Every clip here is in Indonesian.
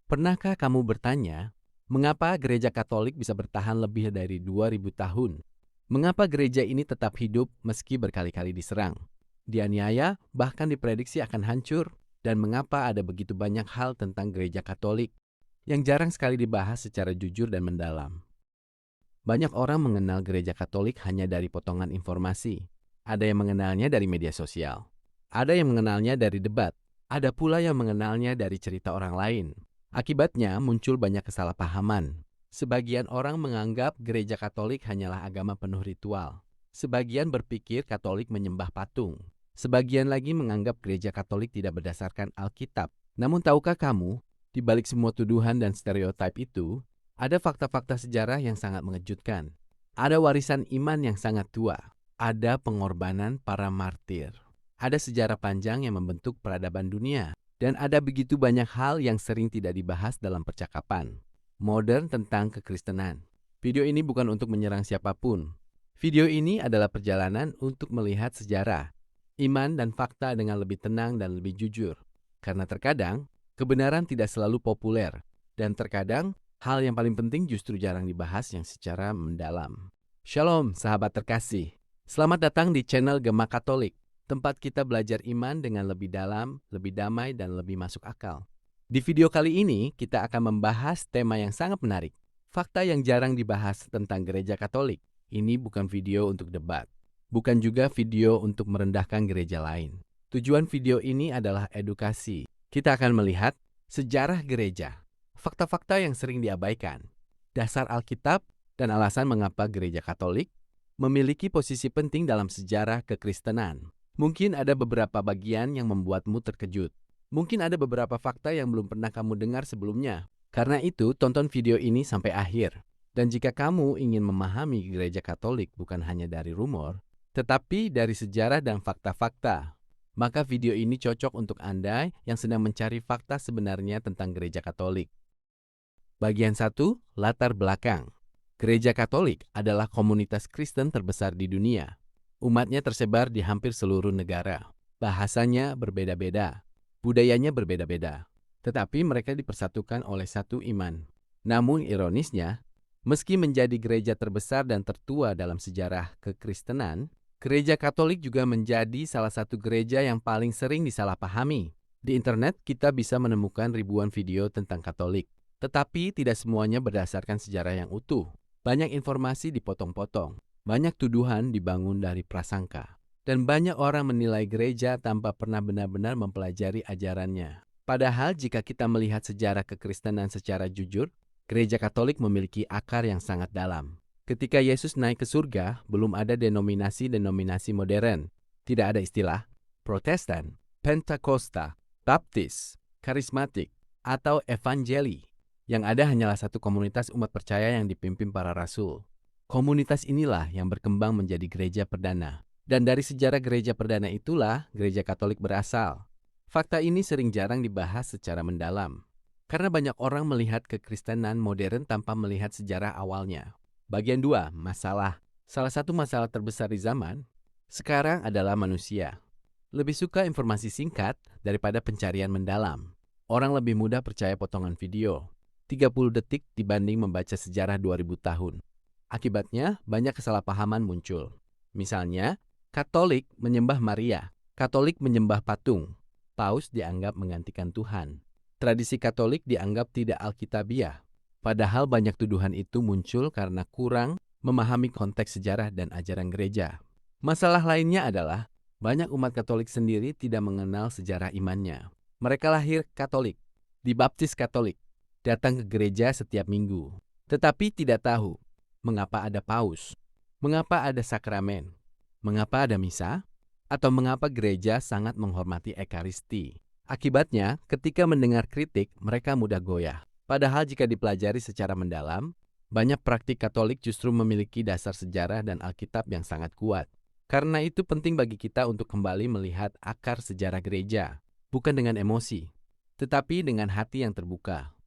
Pernahkah kamu bertanya, mengapa gereja Katolik bisa bertahan lebih dari 2000 tahun? Mengapa gereja ini tetap hidup meski berkali-kali diserang, dianiaya, bahkan diprediksi akan hancur? Dan mengapa ada begitu banyak hal tentang gereja Katolik yang jarang sekali dibahas secara jujur dan mendalam? Banyak orang mengenal gereja Katolik hanya dari potongan informasi. Ada yang mengenalnya dari media sosial. Ada yang mengenalnya dari debat. Ada pula yang mengenalnya dari cerita orang lain. Akibatnya muncul banyak kesalahpahaman. Sebagian orang menganggap gereja Katolik hanyalah agama penuh ritual. Sebagian berpikir Katolik menyembah patung. Sebagian lagi menganggap gereja Katolik tidak berdasarkan Alkitab. Namun tahukah kamu, di balik semua tuduhan dan stereotip itu, ada fakta-fakta sejarah yang sangat mengejutkan. Ada warisan iman yang sangat tua. Ada pengorbanan para martir. Ada sejarah panjang yang membentuk peradaban dunia. Dan ada begitu banyak hal yang sering tidak dibahas dalam percakapan modern tentang kekristenan. Video ini bukan untuk menyerang siapapun. Video ini adalah perjalanan untuk melihat sejarah, iman dan fakta dengan lebih tenang dan lebih jujur. Karena terkadang, kebenaran tidak selalu populer. Dan terkadang, hal yang paling penting justru jarang dibahas yang secara mendalam. Shalom sahabat terkasih. Selamat datang di channel Gema Katolik, tempat kita belajar iman dengan lebih dalam, lebih damai, dan lebih masuk akal. Di video kali ini, kita akan membahas tema yang sangat menarik. Fakta yang jarang dibahas tentang gereja Katolik. Ini bukan video untuk debat. Bukan juga video untuk merendahkan gereja lain. Tujuan video ini adalah edukasi. Kita akan melihat sejarah gereja, fakta-fakta yang sering diabaikan, dasar Alkitab, dan alasan mengapa gereja Katolik memiliki posisi penting dalam sejarah kekristenan. Mungkin ada beberapa bagian yang membuatmu terkejut. Mungkin ada beberapa fakta yang belum pernah kamu dengar sebelumnya. Karena itu, tonton video ini sampai akhir. Dan jika kamu ingin memahami gereja Katolik bukan hanya dari rumor, tetapi dari sejarah dan fakta-fakta, maka video ini cocok untuk Anda yang sedang mencari fakta sebenarnya tentang gereja Katolik. Bagian 1, latar belakang. Gereja Katolik adalah komunitas Kristen terbesar di dunia. Umatnya tersebar di hampir seluruh negara. Bahasanya berbeda-beda, budayanya berbeda-beda, tetapi mereka dipersatukan oleh satu iman. Namun ironisnya, meski menjadi gereja terbesar dan tertua dalam sejarah kekristenan, gereja Katolik juga menjadi salah satu gereja yang paling sering disalahpahami. Di internet kita bisa menemukan ribuan video tentang Katolik, tetapi tidak semuanya berdasarkan sejarah yang utuh. Banyak informasi dipotong-potong, banyak tuduhan dibangun dari prasangka, dan banyak orang menilai gereja tanpa pernah benar-benar mempelajari ajarannya. Padahal jika kita melihat sejarah kekristenan secara jujur, gereja Katolik memiliki akar yang sangat dalam. Ketika Yesus naik ke surga, belum ada denominasi-denominasi modern. Tidak ada istilah Protestan, Pentakosta, Baptis, Karismatik, atau Evangeli. Yang ada hanyalah satu komunitas umat percaya yang dipimpin para rasul. Komunitas inilah yang berkembang menjadi gereja perdana. Dan dari sejarah gereja perdana itulah gereja Katolik berasal. Fakta ini sering jarang dibahas secara mendalam. Karena banyak orang melihat kekristenan modern tanpa melihat sejarah awalnya. Bagian 2, masalah. Salah satu masalah terbesar di zaman sekarang adalah manusia lebih suka informasi singkat daripada pencarian mendalam. Orang lebih mudah percaya potongan video 30 detik dibanding membaca sejarah 2000 tahun. Akibatnya, banyak kesalahpahaman muncul. Misalnya, Katolik menyembah Maria, Katolik menyembah patung, Paus dianggap menggantikan Tuhan. Tradisi Katolik dianggap tidak alkitabiah. Padahal banyak tuduhan itu muncul karena kurang memahami konteks sejarah dan ajaran gereja. Masalah lainnya adalah, banyak umat Katolik sendiri tidak mengenal sejarah imannya. Mereka lahir Katolik, dibaptis Katolik, datang ke gereja setiap minggu, tetapi tidak tahu mengapa ada paus, mengapa ada sakramen, mengapa ada misa, atau mengapa gereja sangat menghormati Ekaristi. Akibatnya, ketika mendengar kritik, mereka mudah goyah. Padahal jika dipelajari secara mendalam, banyak praktik Katolik justru memiliki dasar sejarah dan Alkitab yang sangat kuat. Karena itu penting bagi kita untuk kembali melihat akar sejarah gereja, bukan dengan emosi, tetapi dengan hati yang terbuka.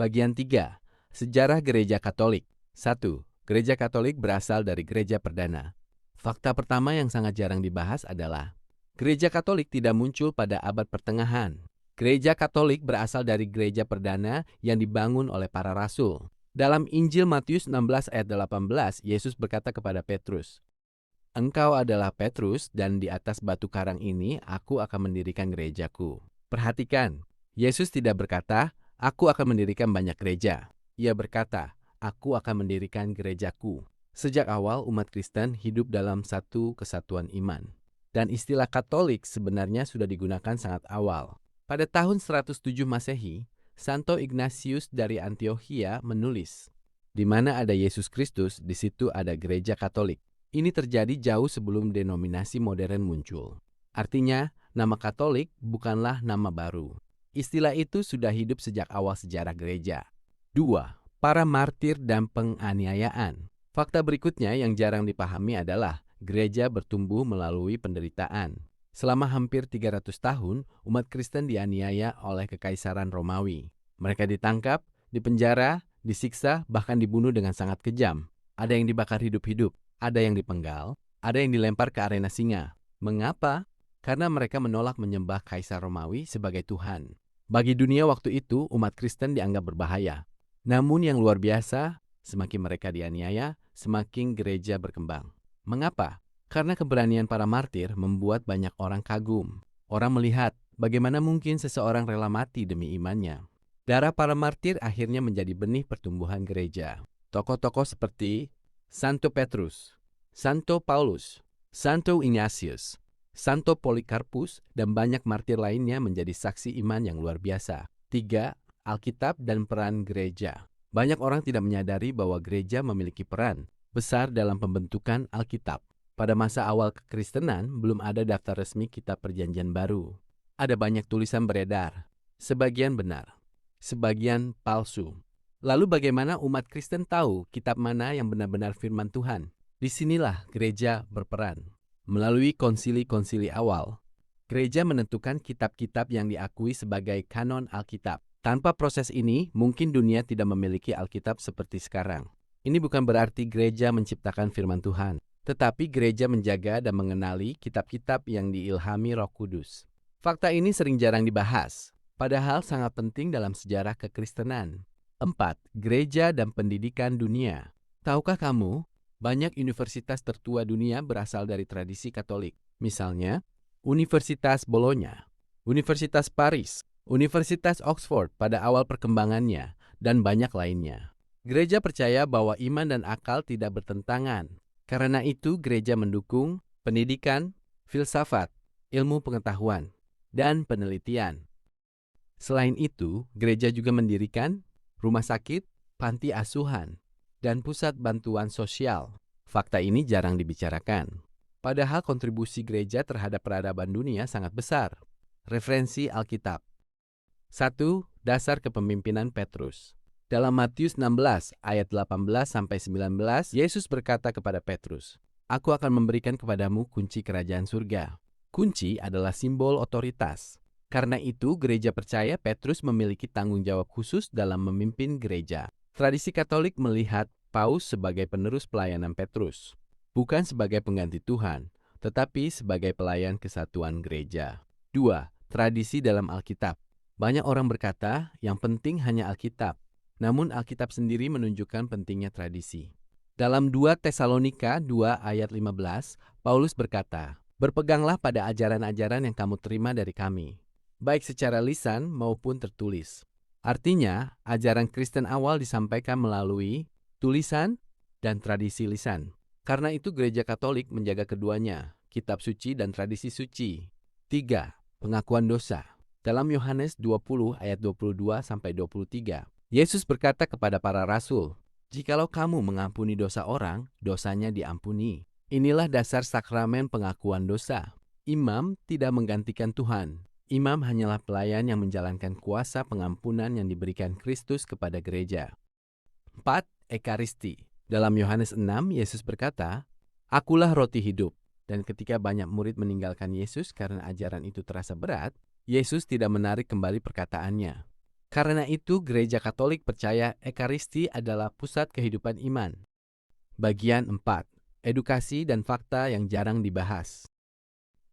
Bagian 3. Sejarah Gereja Katolik. 1. Gereja Katolik berasal dari gereja perdana. Fakta pertama yang sangat jarang dibahas adalah Gereja Katolik tidak muncul pada abad pertengahan. Gereja Katolik berasal dari gereja perdana yang dibangun oleh para rasul. Dalam Injil Matius 16 ayat 18, Yesus berkata kepada Petrus, "Engkau adalah Petrus, dan di atas batu karang ini aku akan mendirikan gerejaku." Perhatikan, Yesus tidak berkata, "Aku akan mendirikan banyak gereja." Ia berkata, "Aku akan mendirikan gerejaku." Sejak awal umat Kristen hidup dalam satu kesatuan iman. Dan istilah Katolik sebenarnya sudah digunakan sangat awal. Pada tahun 107 Masehi, Santo Ignatius dari Antiokhia menulis, "Di mana ada Yesus Kristus, di situ ada gereja Katolik." Ini terjadi jauh sebelum denominasi modern muncul. Artinya, nama Katolik bukanlah nama baru. Istilah itu sudah hidup sejak awal sejarah gereja. 2. Para martir dan penganiayaan. Fakta berikutnya yang jarang dipahami adalah gereja bertumbuh melalui penderitaan. Selama hampir 300 tahun, umat Kristen dianiaya oleh Kekaisaran Romawi. Mereka ditangkap, dipenjara, disiksa, bahkan dibunuh dengan sangat kejam. Ada yang dibakar hidup-hidup, ada yang dipenggal, ada yang dilempar ke arena singa. Mengapa? Karena mereka menolak menyembah Kaisar Romawi sebagai Tuhan. Bagi dunia waktu itu, umat Kristen dianggap berbahaya. Namun yang luar biasa, semakin mereka dianiaya, semakin gereja berkembang. Mengapa? Karena keberanian para martir membuat banyak orang kagum. Orang melihat bagaimana mungkin seseorang rela mati demi imannya. Darah para martir akhirnya menjadi benih pertumbuhan gereja. Tokoh-tokoh seperti Santo Petrus, Santo Paulus, Santo Ignatius, Santo Polikarpus, dan banyak martir lainnya menjadi saksi iman yang luar biasa. 3. Alkitab dan peran gereja. Banyak orang tidak menyadari bahwa gereja memiliki peran besar dalam pembentukan Alkitab. Pada masa awal kekristenan, belum ada daftar resmi kitab Perjanjian Baru. Ada banyak tulisan beredar, sebagian benar, sebagian palsu. Lalu bagaimana umat Kristen tahu kitab mana yang benar-benar firman Tuhan? Disinilah gereja berperan. Melalui konsili-konsili awal, gereja menentukan kitab-kitab yang diakui sebagai kanon Alkitab. Tanpa proses ini, mungkin dunia tidak memiliki Alkitab seperti sekarang. Ini bukan berarti gereja menciptakan firman Tuhan, tetapi gereja menjaga dan mengenali kitab-kitab yang diilhami Roh Kudus. Fakta ini sering jarang dibahas, padahal sangat penting dalam sejarah kekristenan. 4. Gereja dan pendidikan dunia. Tahukah kamu, banyak universitas tertua dunia berasal dari tradisi Katolik. Misalnya, Universitas Bologna, Universitas Paris, Universitas Oxford pada awal perkembangannya, dan banyak lainnya. Gereja percaya bahwa iman dan akal tidak bertentangan. Karena itu, gereja mendukung pendidikan, filsafat, ilmu pengetahuan, dan penelitian. Selain itu, gereja juga mendirikan rumah sakit, panti asuhan, dan pusat bantuan sosial. Fakta ini jarang dibicarakan. Padahal kontribusi gereja terhadap peradaban dunia sangat besar. Referensi Alkitab. 1. Dasar kepemimpinan Petrus. Dalam Matius 16 ayat 18-19, Yesus berkata kepada Petrus, "Aku akan memberikan kepadamu kunci kerajaan surga." Kunci adalah simbol otoritas. Karena itu, gereja percaya Petrus memiliki tanggung jawab khusus dalam memimpin gereja. Tradisi Katolik melihat Paus sebagai penerus pelayanan Petrus, bukan sebagai pengganti Tuhan, tetapi sebagai pelayan kesatuan gereja. 2. Tradisi dalam Alkitab. Banyak orang berkata yang penting hanya Alkitab. Namun Alkitab sendiri menunjukkan pentingnya tradisi. Dalam 2 Tesalonika 2 ayat 15, Paulus berkata, "Berpeganglah pada ajaran-ajaran yang kamu terima dari kami, baik secara lisan maupun tertulis." Artinya, ajaran Kristen awal disampaikan melalui tulisan dan tradisi lisan. Karena itu gereja Katolik menjaga keduanya, kitab suci dan tradisi suci. 3. Pengakuan dosa. Dalam Yohanes 20 ayat 22-23, Yesus berkata kepada para rasul, "Jikalau kamu mengampuni dosa orang, dosanya diampuni." Inilah dasar sakramen pengakuan dosa. Imam tidak menggantikan Tuhan. Imam hanyalah pelayan yang menjalankan kuasa pengampunan yang diberikan Kristus kepada gereja. 4. Ekaristi. Dalam Yohanes 6, Yesus berkata, "Akulah roti hidup." Dan ketika banyak murid meninggalkan Yesus karena ajaran itu terasa berat, Yesus tidak menarik kembali perkataannya. Karena itu, gereja Katolik percaya Ekaristi adalah pusat kehidupan iman. Bagian 4. Edukasi dan fakta yang jarang dibahas.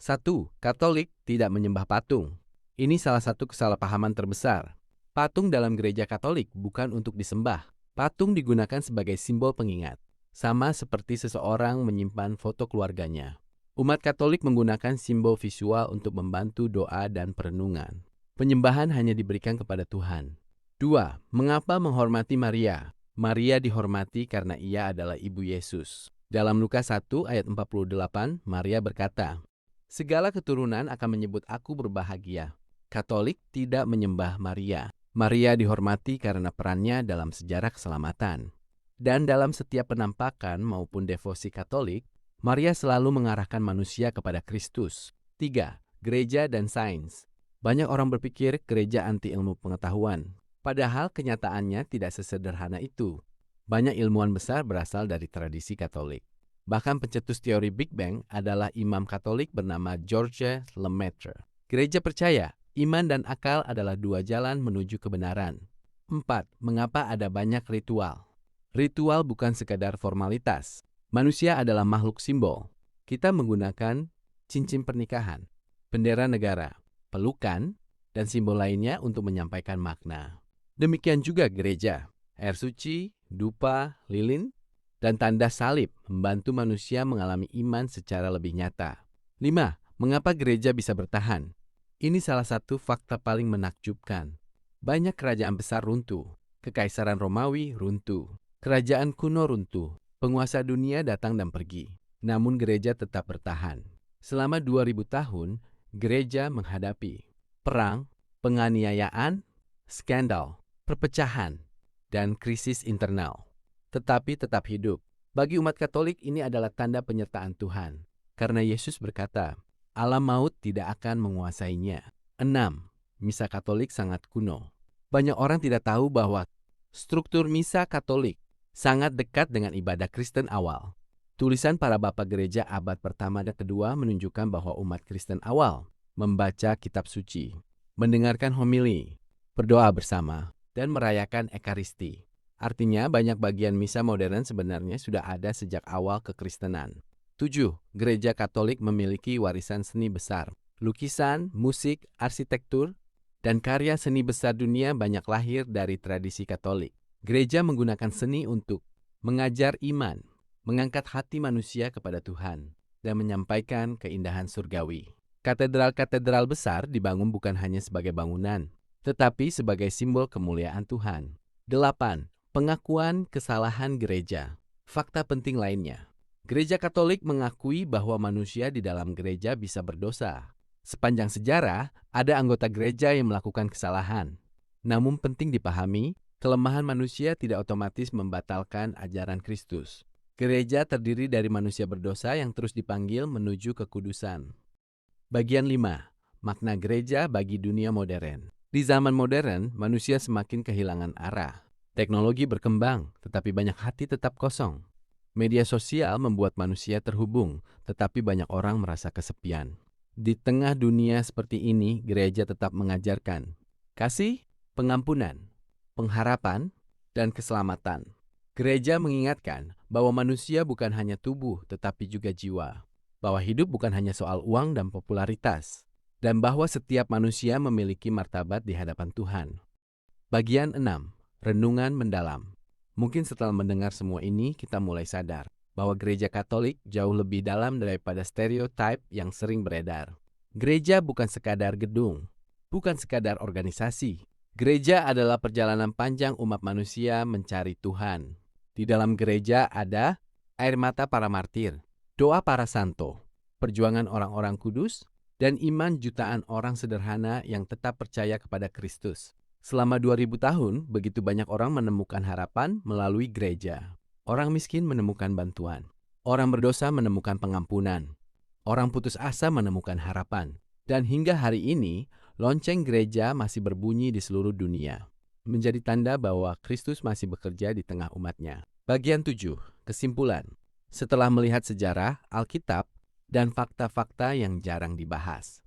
1. Katolik tidak menyembah patung. Ini salah satu kesalahpahaman terbesar. Patung dalam gereja Katolik bukan untuk disembah. Patung digunakan sebagai simbol pengingat, sama seperti seseorang menyimpan foto keluarganya. Umat Katolik menggunakan simbol visual untuk membantu doa dan perenungan. Penyembahan hanya diberikan kepada Tuhan. 2. Mengapa menghormati Maria? Maria dihormati karena ia adalah ibu Yesus. Dalam Lukas 1 ayat 48, Maria berkata, "Segala keturunan akan menyebut aku berbahagia." Katolik tidak menyembah Maria. Maria dihormati karena perannya dalam sejarah keselamatan. Dan dalam setiap penampakan maupun devosi Katolik, Maria selalu mengarahkan manusia kepada Kristus. 3. Gereja dan sains. Banyak orang berpikir gereja anti ilmu pengetahuan. Padahal kenyataannya tidak sesederhana itu. Banyak ilmuwan besar berasal dari tradisi Katolik. Bahkan pencetus teori Big Bang adalah imam Katolik bernama Georges Lemaitre. Gereja percaya iman dan akal adalah dua jalan menuju kebenaran. 4. Mengapa ada banyak ritual? Ritual bukan sekadar formalitas. Manusia adalah makhluk simbol. Kita menggunakan cincin pernikahan, bendera negara, pelukan, dan simbol lainnya untuk menyampaikan makna. Demikian juga gereja, air suci, dupa, lilin, dan tanda salib membantu manusia mengalami iman secara lebih nyata. 5. Mengapa gereja bisa bertahan? Ini salah satu fakta paling menakjubkan. Banyak kerajaan besar runtuh, kekaisaran Romawi runtuh, kerajaan kuno runtuh, penguasa dunia datang dan pergi. Namun gereja tetap bertahan. Selama 2000 tahun, gereja menghadapi perang, penganiayaan, skandal, perpecahan, dan krisis internal. Tetapi tetap hidup. Bagi umat Katolik ini adalah tanda penyertaan Tuhan. Karena Yesus berkata, alam maut tidak akan menguasainya. 6. Misa Katolik sangat kuno. Banyak orang tidak tahu bahwa struktur misa Katolik sangat dekat dengan ibadah Kristen awal. Tulisan para bapak gereja abad pertama dan kedua menunjukkan bahwa umat Kristen awal membaca kitab suci, mendengarkan homili, berdoa bersama, dan merayakan Ekaristi. Artinya banyak bagian misa modern sebenarnya sudah ada sejak awal kekristenan. 7. Gereja Katolik memiliki warisan seni besar. Lukisan, musik, arsitektur, dan karya seni besar dunia banyak lahir dari tradisi Katolik. Gereja menggunakan seni untuk mengajar iman, mengangkat hati manusia kepada Tuhan, dan menyampaikan keindahan surgawi. Katedral-katedral besar dibangun bukan hanya sebagai bangunan, tetapi sebagai simbol kemuliaan Tuhan. 8. Pengakuan kesalahan gereja. Fakta penting lainnya. Gereja Katolik mengakui bahwa manusia di dalam gereja bisa berdosa. Sepanjang sejarah, ada anggota gereja yang melakukan kesalahan. Namun penting dipahami, kelemahan manusia tidak otomatis membatalkan ajaran Kristus. Gereja terdiri dari manusia berdosa yang terus dipanggil menuju kekudusan. Bagian 5. Makna gereja bagi dunia modern. Di zaman modern, manusia semakin kehilangan arah. Teknologi berkembang, tetapi banyak hati tetap kosong. Media sosial membuat manusia terhubung, tetapi banyak orang merasa kesepian. Di tengah dunia seperti ini, gereja tetap mengajarkan kasih, pengampunan, pengharapan, dan keselamatan. Gereja mengingatkan bahwa manusia bukan hanya tubuh, tetapi juga jiwa. Bahwa hidup bukan hanya soal uang dan popularitas. Dan bahwa setiap manusia memiliki martabat di hadapan Tuhan. Bagian 6. Renungan mendalam. Mungkin setelah mendengar semua ini, kita mulai sadar bahwa gereja Katolik jauh lebih dalam daripada stereotip yang sering beredar. Gereja bukan sekadar gedung, bukan sekadar organisasi. Gereja adalah perjalanan panjang umat manusia mencari Tuhan. Di dalam gereja ada air mata para martir, doa para santo, perjuangan orang-orang kudus, dan iman jutaan orang sederhana yang tetap percaya kepada Kristus. Selama 2000 tahun, begitu banyak orang menemukan harapan melalui gereja. Orang miskin menemukan bantuan. Orang berdosa menemukan pengampunan. Orang putus asa menemukan harapan. Dan hingga hari ini, lonceng gereja masih berbunyi di seluruh dunia. Menjadi tanda bahwa Kristus masih bekerja di tengah umatnya. Bagian 7. Kesimpulan. Setelah melihat sejarah, Alkitab, dan fakta-fakta yang jarang dibahas,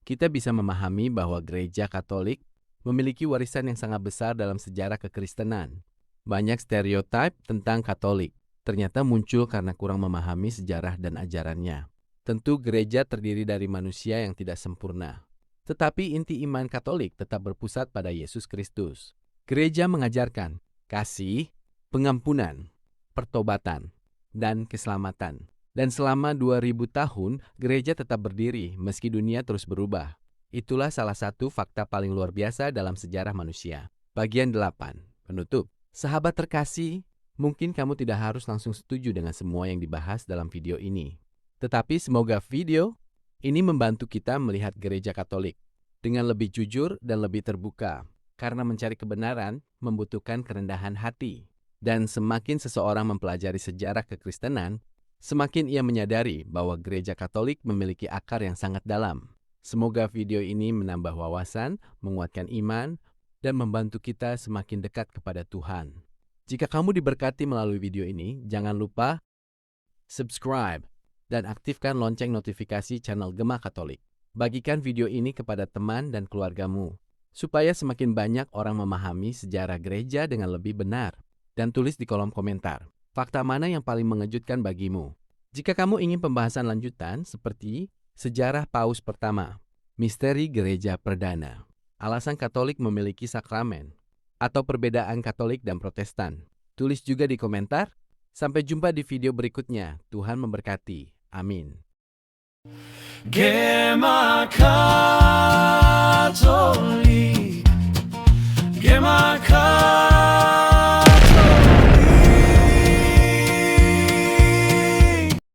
kita bisa memahami bahwa gereja Katolik memiliki warisan yang sangat besar dalam sejarah kekristenan. Banyak stereotip tentang Katolik ternyata muncul karena kurang memahami sejarah dan ajarannya. Tentu gereja terdiri dari manusia yang tidak sempurna. Tetapi inti iman Katolik tetap berpusat pada Yesus Kristus. Gereja mengajarkan kasih, pengampunan, pertobatan, dan keselamatan. Dan selama 2000 tahun, gereja tetap berdiri meski dunia terus berubah. Itulah salah satu fakta paling luar biasa dalam sejarah manusia. Bagian 8. Penutup. Sahabat terkasih, mungkin kamu tidak harus langsung setuju dengan semua yang dibahas dalam video ini. Tetapi semoga video ini membantu kita melihat gereja Katolik dengan lebih jujur dan lebih terbuka, karena mencari kebenaran membutuhkan kerendahan hati. Dan semakin seseorang mempelajari sejarah kekristenan, semakin ia menyadari bahwa gereja Katolik memiliki akar yang sangat dalam. Semoga video ini menambah wawasan, menguatkan iman, dan membantu kita semakin dekat kepada Tuhan. Jika kamu diberkati melalui video ini, jangan lupa subscribe dan aktifkan lonceng notifikasi channel Gema Katolik. Bagikan video ini kepada teman dan keluargamu, supaya semakin banyak orang memahami sejarah gereja dengan lebih benar. Dan tulis di kolom komentar, fakta mana yang paling mengejutkan bagimu. Jika kamu ingin pembahasan lanjutan seperti sejarah Paus pertama, misteri gereja perdana, alasan Katolik memiliki sakramen, atau perbedaan Katolik dan Protestan, tulis juga di komentar. Sampai jumpa di video berikutnya. Tuhan memberkati. Amin.